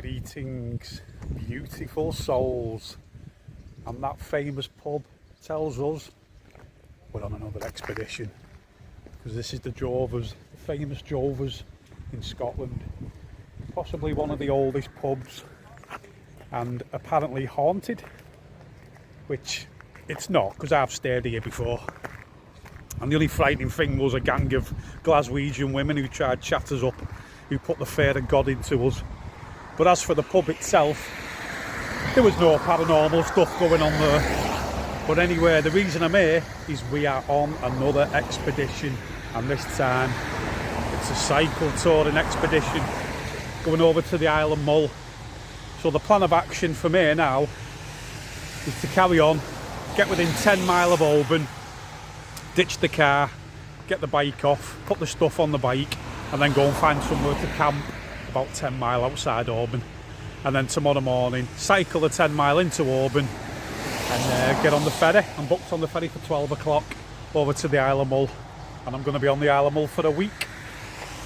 Greetings, beautiful souls, and that famous pub tells us we're on another expedition, because this is the Drovers, the famous Drovers in Scotland, possibly one of the oldest pubs, and apparently haunted, which it's not, because I've stayed here before. And the only frightening thing was a gang of Glaswegian women who tried to chat us up, who put the fear of God into us. But as for the pub itself, there was no paranormal stuff going on there. But anyway, the reason I'm here is we are on another expedition, and this time it's a cycle touring expedition going over to the Isle of Mull. So the plan of action for me now is to carry on, get within 10 mile of Oban, ditch the car, get the bike off, put the stuff on the bike, and then go and find somewhere to camp about 10 mile outside Oban. And then tomorrow morning cycle the 10 mile into Oban and get on the ferry. I'm booked on the ferry for 12 o'clock over to the Isle of Mull, and I'm going to be on the Isle of Mull for a week.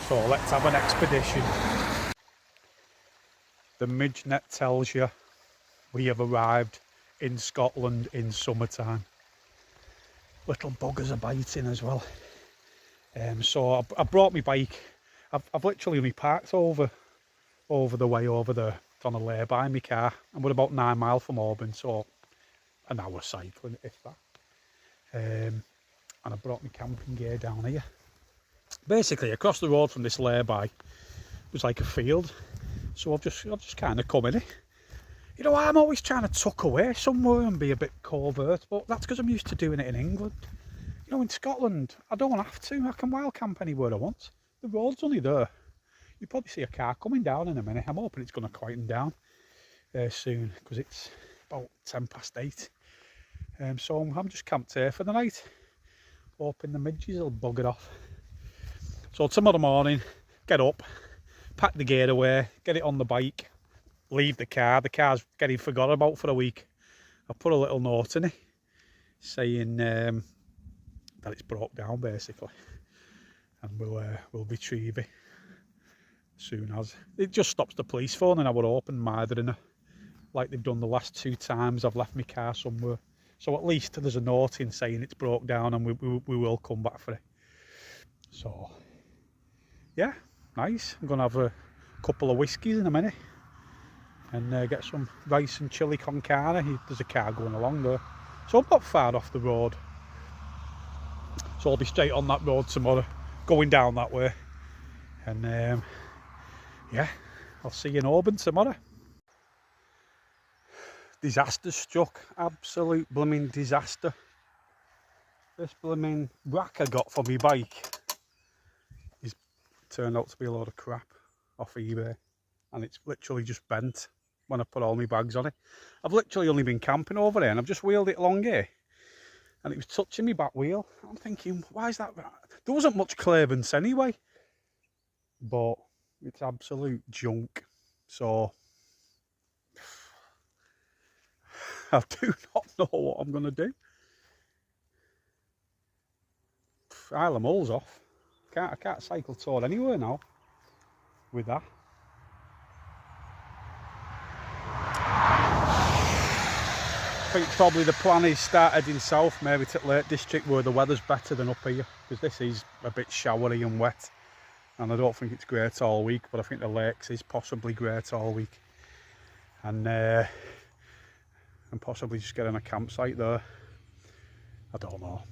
So let's have an expedition. The Midgenet tells you we have arrived in Scotland in summertime. Little buggers are biting as well. So I brought my bike. I've literally only parked over the way over there, on a lay-by my car, and we're about 9 mile from Oban, so an hour cycling if that. And I brought my camping gear down here. Basically, across the road from this lay-by was like a field, so I've just kind of come in it. You know, I'm always trying to tuck away somewhere and be a bit covert, but that's because I'm used to doing it in England. You know, in Scotland, I don't have to. I can wild camp anywhere I want. The road's only there. You'll probably see a car coming down in a minute. I'm hoping it's going to quieten down soon, because it's about 8:10. So I'm just camped here for the night, hoping the midges will bugger off. So tomorrow morning, get up, pack the gear away, get it on the bike, leave the car. The car's getting forgot about for a week. I put a little note in it saying that it's broke down basically, and we'll retrieve it soon as. It just stops the police phone and I would open mithering her like they've done the last 2 times I've left my car somewhere. So at least there's a note in saying it's broke down, and we will come back for it. So yeah, nice. I'm gonna have a couple of whiskies in a minute and get some rice and chili con carne. There's a car going along there, so I'm not far off the road. So I'll be straight on that road tomorrow, going down that way. And yeah, I'll see you in Oban tomorrow. Disaster struck, absolute blooming disaster. This blooming rack I got for my bike turned out to be a load of crap off eBay, and it's literally just bent when I put all my bags on it. I've literally only been camping over there, and I've just wheeled it along here, and it was touching my back wheel. I'm thinking, why is that? There wasn't much clearance anyway, but it's absolute junk. So I do not know what I'm going to do. Isle of Mull's off. I can't cycle tour anywhere now with that. I think probably the plan is start heading south, maybe to Lake District where the weather's better than up here, because this is a bit showery and wet, and I don't think it's great all week, but I think the lakes is possibly great all week, and possibly just getting a campsite there. I don't know.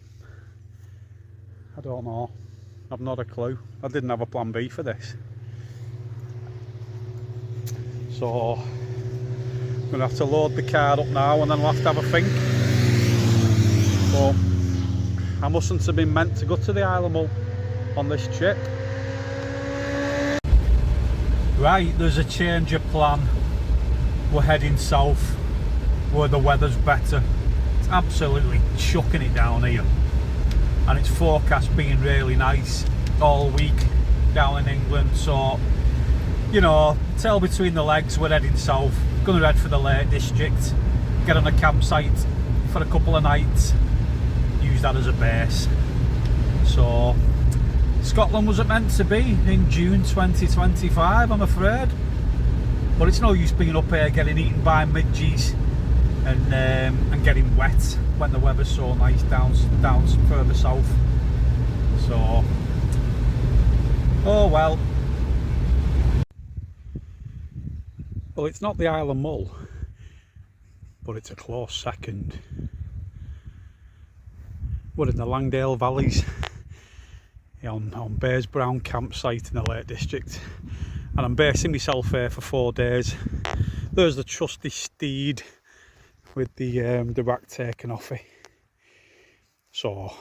I've not a clue. I didn't have a plan B for this, so I'm going to have to load the car up now, and then we'll have to have a think. But I mustn't have been meant to go to the Isle of Mull on this trip. Right, there's a change of plan. We're heading south where the weather's better. It's absolutely chucking it down here, and it's forecast being really nice all week down in England. So, you know, tail between the legs, we're heading south. Gonna head for the Lake District, get on a campsite for a couple of nights, use that as a base. So Scotland wasn't meant to be in June 2025, I'm afraid. But it's no use being up here getting eaten by midges and getting wet when the weather's so nice down further south. So, oh well. Well, it's not the Isle of Mull, but it's a close second. We're in the Langdale Valleys on Baysbrown campsite in the Lake District, and I'm basing myself here for 4 days. There's the trusty steed with the rack taken off it. So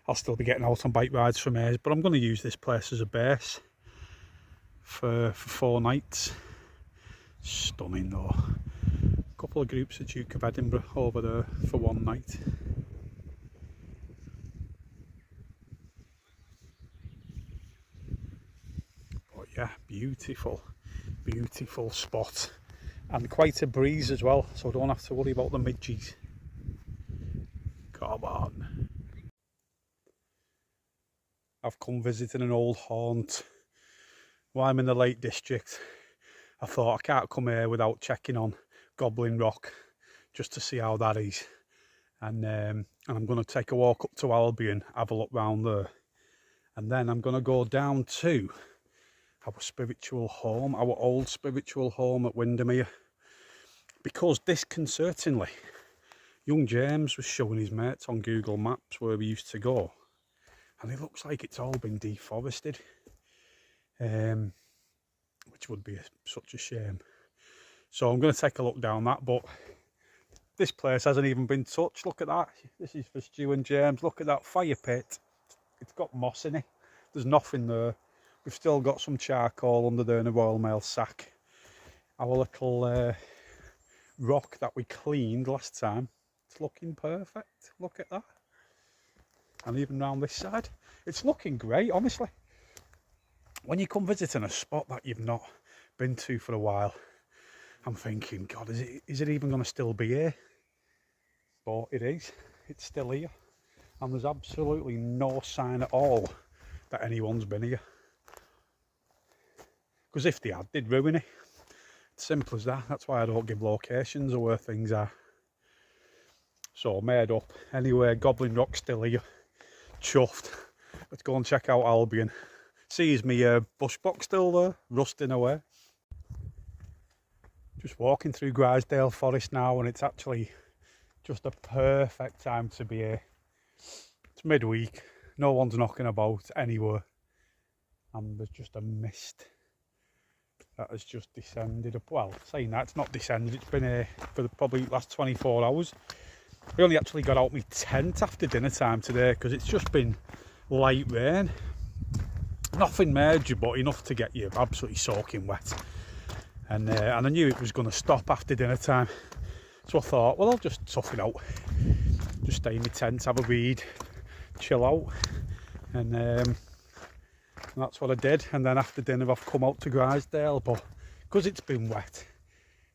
I'll still be getting out on bike rides from here, but I'm going to use this place as a base for 4 nights. Stunning though. A couple of groups at Duke of Edinburgh over there for 1 night. But yeah, beautiful spot, and quite a breeze as well, so I don't have to worry about the midges. Come on. I've come visiting an old haunt. While I'm in the Lake District, I thought I can't come here without checking on Goblin Rock just to see how that is. And I'm going to take a walk up to Albion, have a look round there. And then I'm going to go down to our spiritual home, our old spiritual home at Windermere. Because disconcertingly, young James was showing his mates on Google Maps where we used to go. And it looks like it's all been deforested. Which would be such a shame. So I'm going to take a look down that, but this place hasn't even been touched. Look at that. This is for Stu and James. Look at that fire pit. It's got moss in it. There's nothing there. We've still got some charcoal under there in a Royal Mail sack. Our little rock that we cleaned last time, it's looking perfect. Look at that. And even round this side, it's looking great, honestly. When you come visiting a spot that you've not been to for a while, I'm thinking, God, is it even going to still be here? But it is. It's still here. And there's absolutely no sign at all that anyone's been here. Because if they had, they'd ruin it. It's simple as that. That's why I don't give locations of where things are. So, made up. Anyway, Goblin Rock's still here. Chuffed. Let's go and check out Albion. See, is my bush box still there, rusting away. Just walking through Grisdale Forest now, and it's actually just a perfect time to be here. It's midweek, no one's knocking about anywhere, and there's just a mist that has just descended up. Well, saying that, it's not descended, it's been here for the probably last 24 hours. I only actually got out my tent after dinner time today because it's just been light rain. Nothing major, but enough to get you absolutely soaking wet. And I knew it was going to stop after dinner time. So I thought, well, I'll just tough it out. Just stay in my tent, have a read, chill out. And that's what I did. And then after dinner, I've come out to Grisdale. But because it's been wet,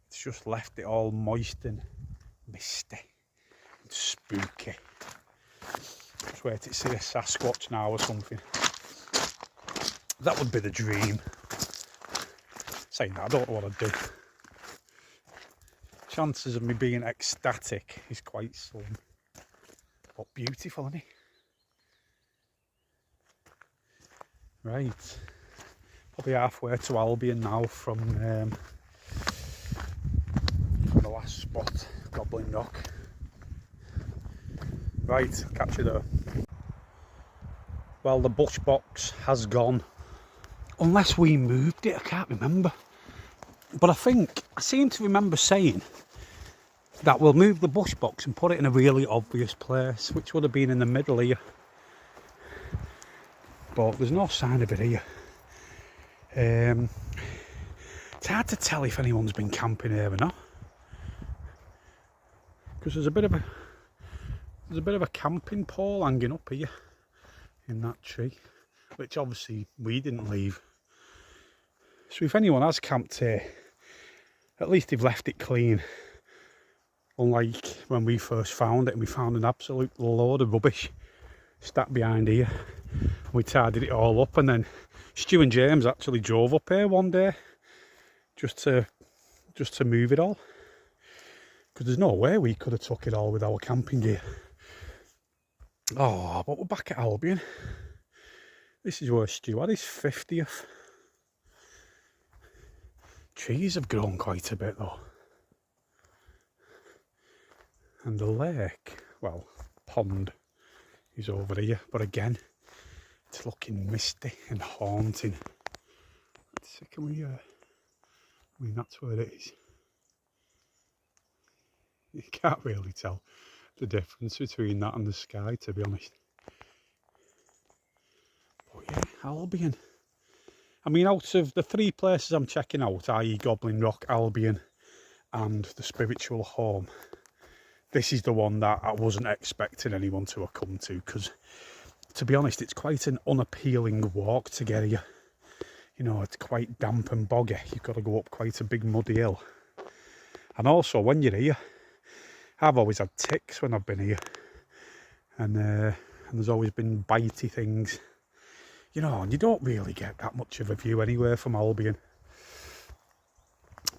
it's just left it all moist and misty and spooky. Just wait to see a Sasquatch now or something. That would be the dream. Saying that, I don't know what I'd do. Chances of me being ecstatic is quite slim. But beautiful, isn't it? Right. Probably halfway to Albion now from the last spot, Goblin Rock. Right, catch you there. Well, the bush box has gone. Unless we moved it, I can't remember. But I seem to remember saying that we'll move the bush box and put it in a really obvious place, which would have been in the middle here. But there's no sign of it here. It's hard to tell if anyone's been camping here or not, because there's a bit of a camping pole hanging up here in that tree, which obviously we didn't leave. So if anyone has camped here, at least they've left it clean. Unlike when we first found it, and we found an absolute load of rubbish stacked behind here. We tidied it all up, and then Stu and James actually drove up here one day just to just to move it all. Because there's no way we could have took it all with our camping gear. Oh, but we're back at Albion. This is where Stu had his 50th. Trees have grown quite a bit though. And the lake, well, pond is over here. But again, it's looking misty and haunting. Let's see, can we, I mean, that's where it is. You can't really tell the difference between that and the sky, to be honest. But yeah, Albion. I mean, out of the 3 places I'm checking out, i.e. Goblin Rock, Albion and the Spiritual Home, this is the one that I wasn't expecting anyone to have come to, because, to be honest, it's quite an unappealing walk to get here. You know, it's quite damp and boggy. You've got to go up quite a big muddy hill. And also, when you're here, I've always had ticks when I've been here, and there's always been bitey things, you know, and you don't really get that much of a view anywhere from Albion.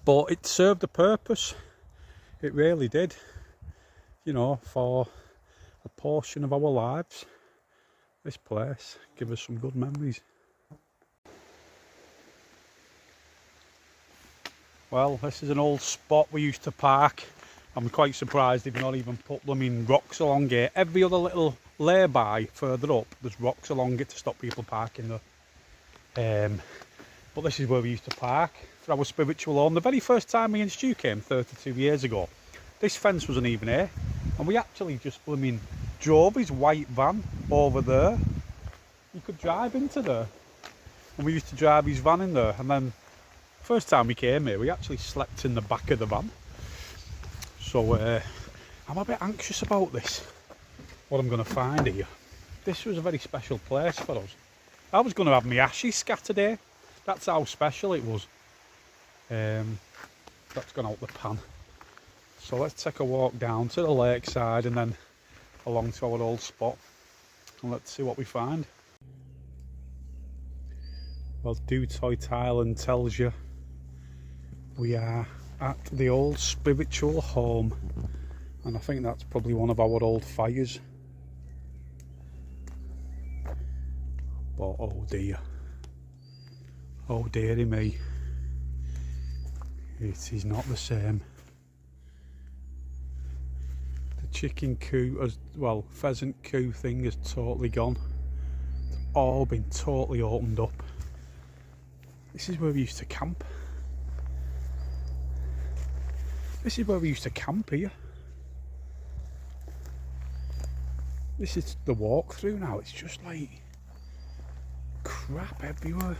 But it served a purpose, it really did, you know, for a portion of our lives. This place gave us some good memories. Well, this is an old spot we used to park. I'm quite surprised they've not even put them in rocks along here. Every other little lay-by further up, there's rocks along it to stop people parking there. But this is where we used to park for our spiritual home. The very first time me and Stu came 32 years ago, this fence wasn't even here. And we actually just blooming drove his white van over there. You could drive into there. And we used to drive his van in there. And then, first time we came here, we actually slept in the back of the van. So I'm a bit anxious about this, what I'm going to find here. This was a very special place for us. I was going to have my ashes scattered here. That's how special it was. That's gone out the pan. So let's take a walk down to the lakeside and then along to our old spot. And let's see what we find. Well, Dutoit Island tells you we are at the old spiritual home, and I think that's probably one of our old fires. But oh dearie me, it is not the same. The chicken coop, as well, pheasant coop thing is totally gone. It's all been totally opened up. This is where we used to camp. This is where we used to camp here. This is the walk through now. It's just like crap everywhere.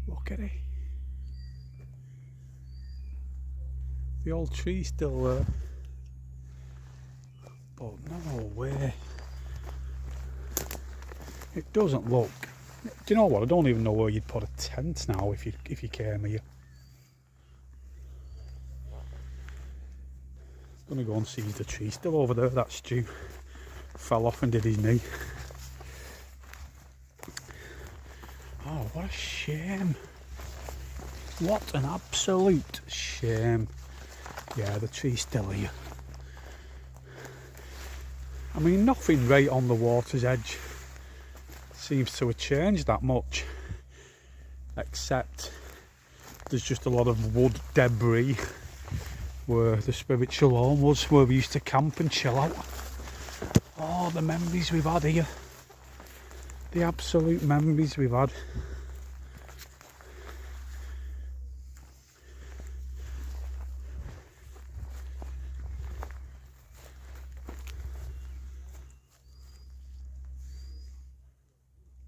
Look at it. The old tree's still there. But no way. It doesn't look. Do you know what? I don't even know where you'd put a tent now if you came here. I'm gonna go and see the tree still over there. That Stu fell off and did his knee. Oh, what a shame! What an absolute shame. Yeah, the tree's still here. I mean, nothing right on the water's edge seems to have changed that much, except there's just a lot of wood debris where the spiritual home was, where we used to camp and chill out. Oh, the memories we've had here, the absolute memories we've had.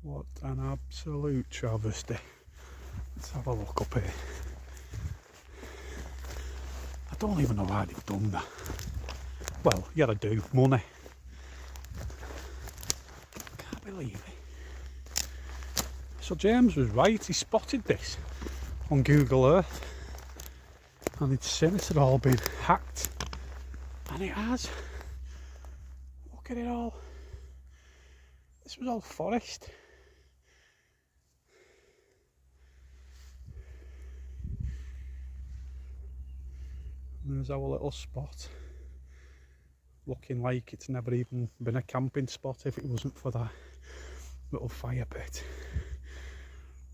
What an absolute travesty. Let's have a look up here. I don't even know why they've done that. Well, yeah, I do. Money. Can't believe it. So James was right. He spotted this on Google Earth, and he'd seen it had all been hacked, and it has. Look Look at it all. This was all forest. And there's our little spot. Looking like it's never even been a camping spot if it wasn't for that little fire pit.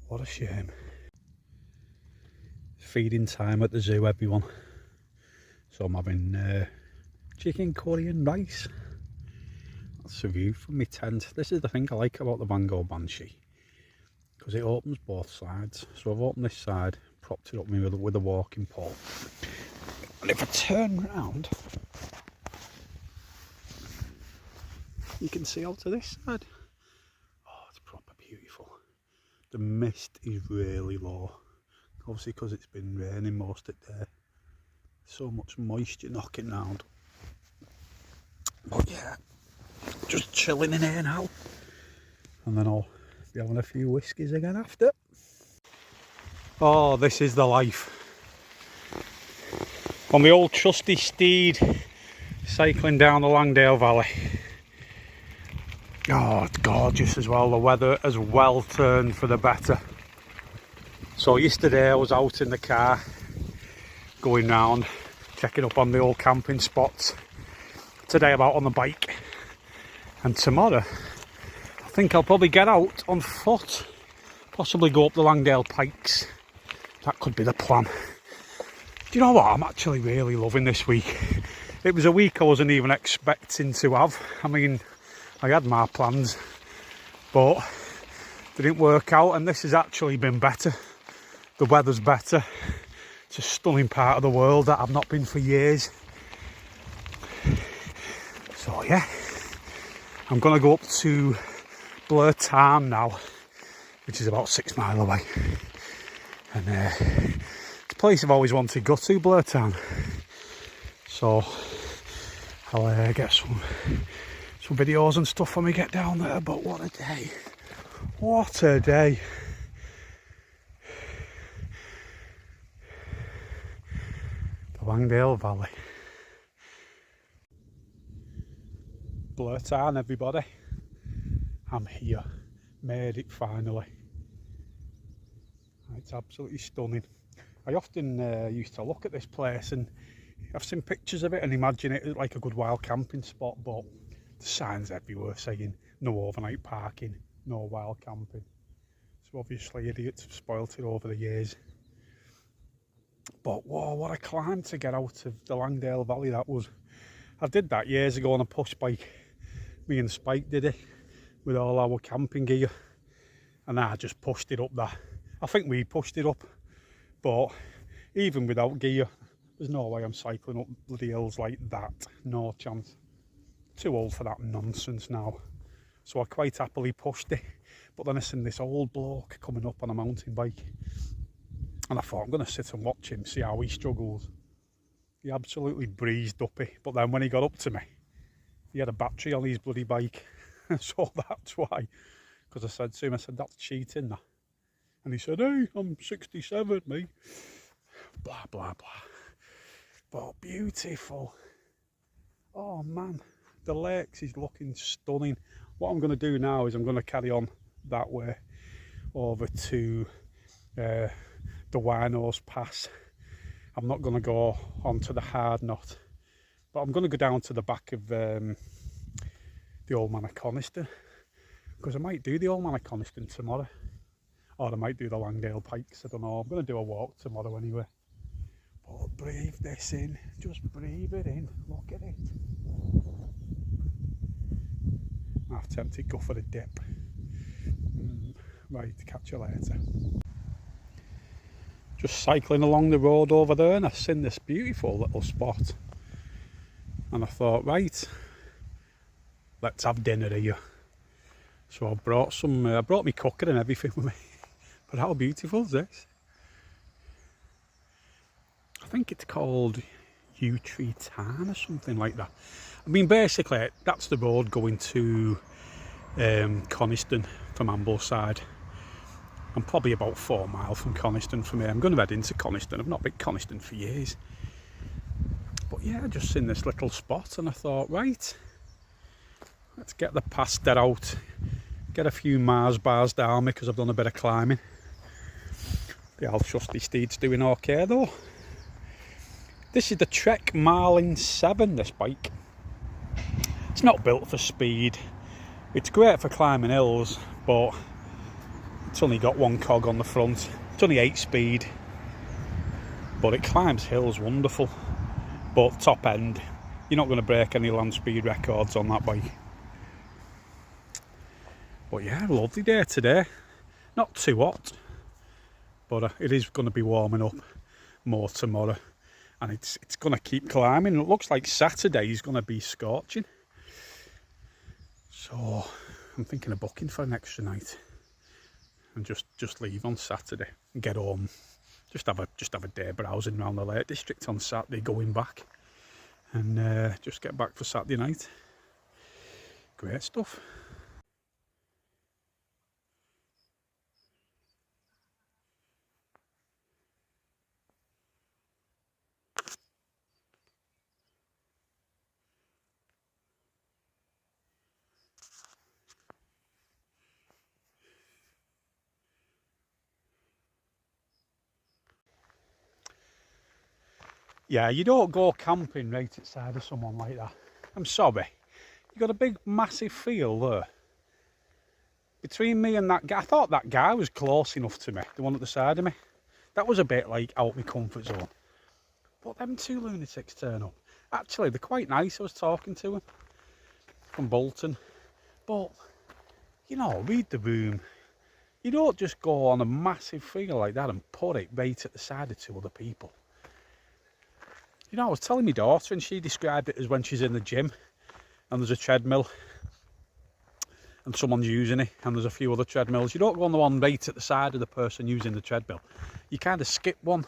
What a shame. Feeding time at the zoo, everyone. So I'm having chicken curry and rice. That's the view from my tent. This is the thing I like about the Mango Banshee, because it opens both sides. So I've opened this side, propped it up with a walking pole. And if I turn round, you can see out to this side. Oh, it's proper beautiful. The mist is really low, obviously because it's been raining most of the day. So much moisture knocking round. But yeah, just chilling in here now. And then I'll be having a few whiskies again after. Oh, this is the life. On the old trusty steed, cycling down the Langdale Valley. Oh, it's gorgeous as well. The weather has well turned for the better. So yesterday I was out in the car, going round, checking up on the old camping spots. Today I'm out on the bike. And tomorrow, I think I'll probably get out on foot. Possibly go up the Langdale Pikes. That could be the plan. Do you know what? I'm actually really loving this week. It was a week I wasn't even expecting to have. I mean, I had my plans, but they didn't work out, and this has actually been better. The weather's better. It's a stunning part of the world that I've not been for years. So yeah, I'm going to go up to Blur Tarn now, which is about 6 miles away. And it's a place I've always wanted to go to, Blur Tarn. So I'll get some videos and stuff when we get down there. But what a day. What a day. The Langdale Valley. Blur Tarn, everybody. I'm here. Made it finally. It's absolutely stunning. I often used to look at this place and I've seen pictures of it and imagine it like a good wild camping spot, but the signs everywhere saying no overnight parking, no wild camping. So obviously idiots have spoilt it over the years. But whoa, what a climb to get out of the Langdale Valley that was. I did that years ago on a push bike. Me and Spike did it with all our camping gear, and I just pushed it up there. I think we pushed it up, but even without gear, there's no way I'm cycling up bloody hills like that. No chance. Too old for that nonsense now. So I quite happily pushed it, but then I seen this old bloke coming up on a mountain bike, and I thought I'm going to sit and watch him, see how he struggles. He absolutely breezed up it, but then when he got up to me, he had a battery on his bloody bike. So that's why, because I said to him, that's cheating that. And he said, hey, I'm 67, mate. Blah, blah, blah. But beautiful. Oh, man. The lakes is looking stunning. What I'm going to do now is I'm going to carry on that way over to the Langdale Pass. I'm not going to go onto the hard knot, but I'm going to go down to the back of the Old Man of Coniston, because I might do the Old Man of Coniston tomorrow, or I might do the Langdale Pikes. I don't know. I'm going to do a walk tomorrow anyway. But breathe this in, just breathe it in. Look at it. I'm tempted to go for a dip. Right, catch you later. Just cycling along the road over there, and I seen this beautiful little spot, and I thought, right, let's have dinner here. So I brought I brought my cooker and everything with me. But how beautiful is this? I think it's called Utrian or something like that. I mean, basically that's the road going to Coniston from Ambleside. I'm probably about 4 miles from Coniston from here. I'm going to head into Coniston. I've not been to Coniston for years. But yeah, I just seen this little spot and I thought, right, Let's get the pass dead out. Get a few Mars bars down me because I've done a bit of climbing. The old trusty steed's doing okay though. This is the Trek Marlin 7, this bike. It's not built for speed. It's great for climbing hills, but it's only got one cog on the front. It's only 8 speed, but it climbs hills wonderful. But top end, you're not going to break any land speed records on that bike. But yeah, lovely day today. Not too hot, but it is going to be warming up more tomorrow. And it's going to keep climbing. It looks like Saturday is going to be scorching. So I'm thinking of booking for an extra night and just leave on Saturday and get home. Just have a day browsing around the Lake District on Saturday, going back, and just get back for Saturday night. Great stuff. Yeah, you don't go camping right outside of someone like that. I'm sorry. You got a big, massive field there. Between me and that guy, I thought that guy was close enough to me, the one at the side of me. That was a bit like out of my comfort zone. But them 2 lunatics turn up. Actually, they're quite nice. I was talking to them from Bolton. But, you know, read the room. You don't just go on a massive field like that and put it right at the side of 2 other people. You know, I was telling my daughter and she described it as when she's in the gym and there's a treadmill and someone's using it and there's a few other treadmills. You don't go on the one right at the side of the person using the treadmill. You kind of skip one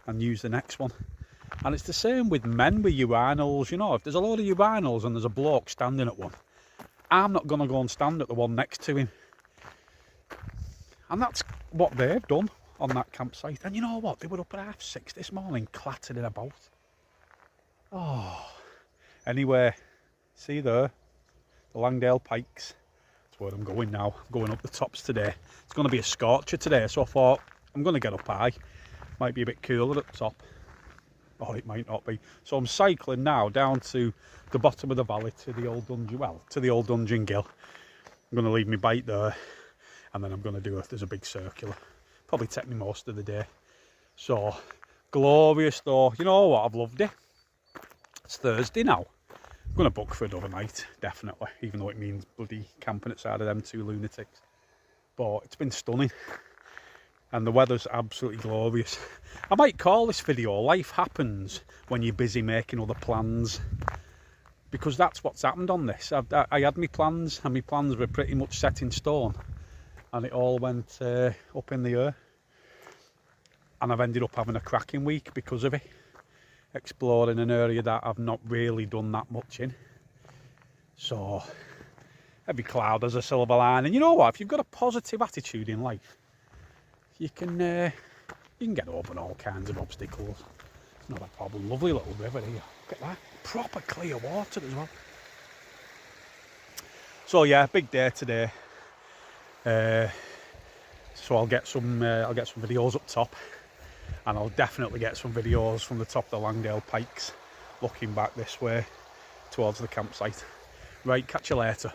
and use the next one. And it's the same with men with urinals. You know, if there's a load of urinals and there's a bloke standing at one, I'm not going to go and stand at the one next to him. And that's what they've done on that campsite. And you know what? They were up at 6:30 this morning clattering about. Oh, anyway, see there, the Langdale Pikes. That's where I'm going now. I'm going up the tops today. It's going to be a scorcher today, so I thought I'm going to get up high. Might be a bit cooler at the top, or it might not be. So I'm cycling now down to the bottom of the valley to the old dungeon, well, to the old dungeon gill. I'm going to leave my bike there, and then I'm going to do there's a big circular. Probably take me most of the day. So, glorious though. You know what, I've loved it. It's Thursday now. I'm going to book for another night, definitely, even though it means bloody camping outside of them 2 lunatics. But it's been stunning, and the weather's absolutely glorious. I might call this video Life Happens When You're Busy Making Other Plans, because that's what's happened on this. I had my plans, and my plans were pretty much set in stone, and it all went up in the air. And I've ended up having a cracking week because of it. Exploring an area that I've not really done that much in. So every cloud has a silver lining. You know what? If you've got a positive attitude in life, you can get over all kinds of obstacles. It's not a problem. Lovely little river here. Look at that. Proper clear water as well. So yeah, big day today. So I'll get some videos up top. And I'll definitely get some videos from the top of the Langdale Pikes looking back this way towards the campsite. Right, catch you later.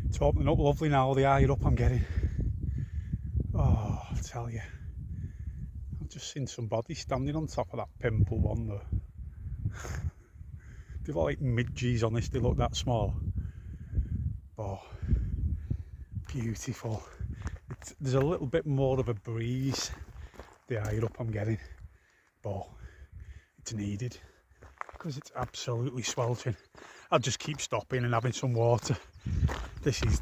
It's opening up lovely now, the higher up I'm getting. Oh, I tell you, I've just seen somebody standing on top of that pimple one there. They've got like midges on this, they look that small. Oh, beautiful. There's a little bit more of a breeze the higher up I'm getting, but it's needed because it's absolutely sweltering. I'll just keep stopping and having some water. This is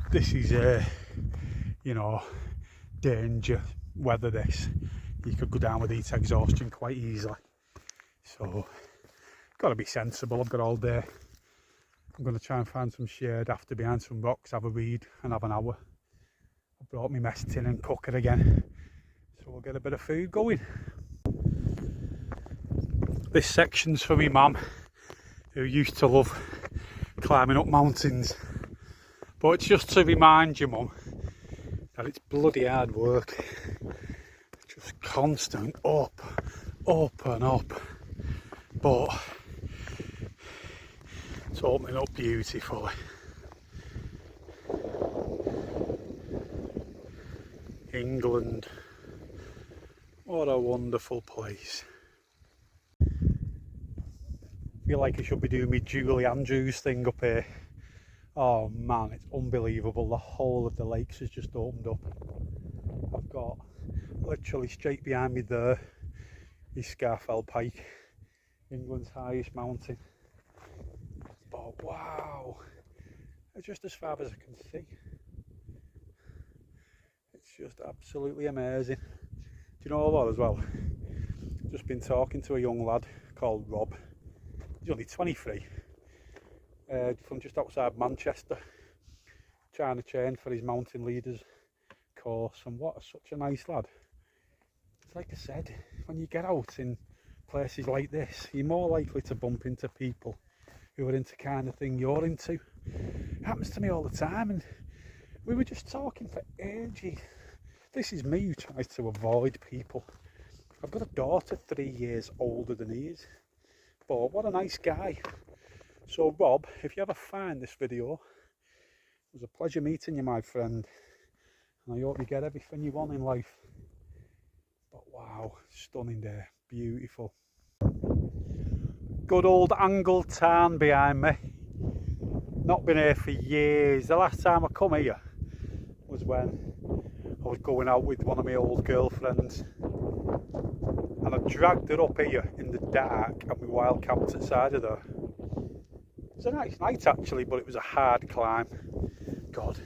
you know, danger weather. This you could go down with heat exhaustion quite easily. So got to be sensible. I've got all day. I'm going to try and find some shade after behind some rocks, have a read and have an hour. I brought my mess tin and cooker again, so we'll get a bit of food going. This section's for me mum, who used to love climbing up mountains. But it's just to remind you, Mum, that it's bloody hard work. Just constant up and up. But it's opening up beautifully. England, what a wonderful place. I feel like I should be doing my Julie Andrews thing up here. Oh man, it's unbelievable. The whole of the lakes has just opened up. I've got literally straight behind me there is Scafell Pike, England's highest mountain. But wow, it's just as far as I can see. It's just absolutely amazing. Do you know what as well? Just been talking to a young lad called Rob. He's only 23. From just outside Manchester, trying to train for his mountain leaders course, and such a nice lad. It's like I said, when you get out in places like this, you're more likely to bump into people who are into kind of thing you're into. It happens to me all the time, and we were just talking for ages. This is me who tries to avoid people. I've got a daughter 3 years older than he is, but what a nice guy. So Rob, if you ever find this video, it was a pleasure meeting you, my friend, and I hope you get everything you want in life. But wow, stunning day, beautiful. Good old Angle Tarn behind me. Not been here for years. The last time I come here was when I was going out with one of my old girlfriends, and I dragged her up here in the dark and we wild camped outside of there. It was a nice night actually, but it was a hard climb. God,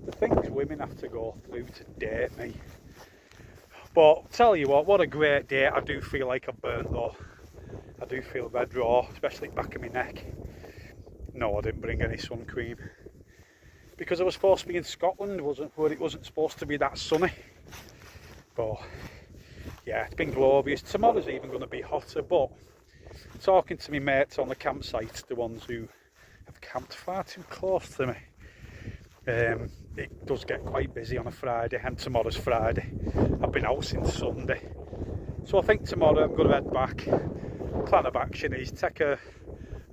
the things women have to go through to date me. But tell you what a great day. I do feel like I'm burnt though. I do feel red raw, especially back of my neck. No, I didn't bring any sun cream because I was supposed to be in Scotland, where it wasn't supposed to be that sunny. But yeah, it's been glorious. Tomorrow's even going to be hotter, but talking to my mates on the campsite, the ones who have camped far too close to me, it does get quite busy on a Friday, and tomorrow's Friday. I've been out since Sunday, so I think tomorrow I'm going to head back. Plan of action is take a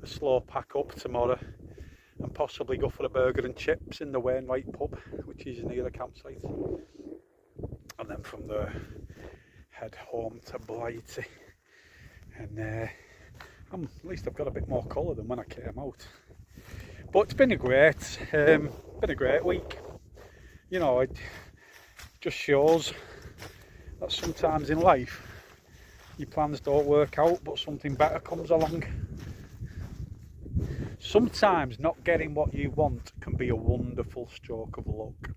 slow pack up tomorrow and possibly go for a burger and chips in the Wainwright pub, which is near the campsite, and then from there head home to Blighty. And at least I've got a bit more colour than when I came out. But it's been a great week. You know, it just shows that sometimes in life your plans don't work out, but something better comes along. Sometimes not getting what you want can be a wonderful stroke of luck.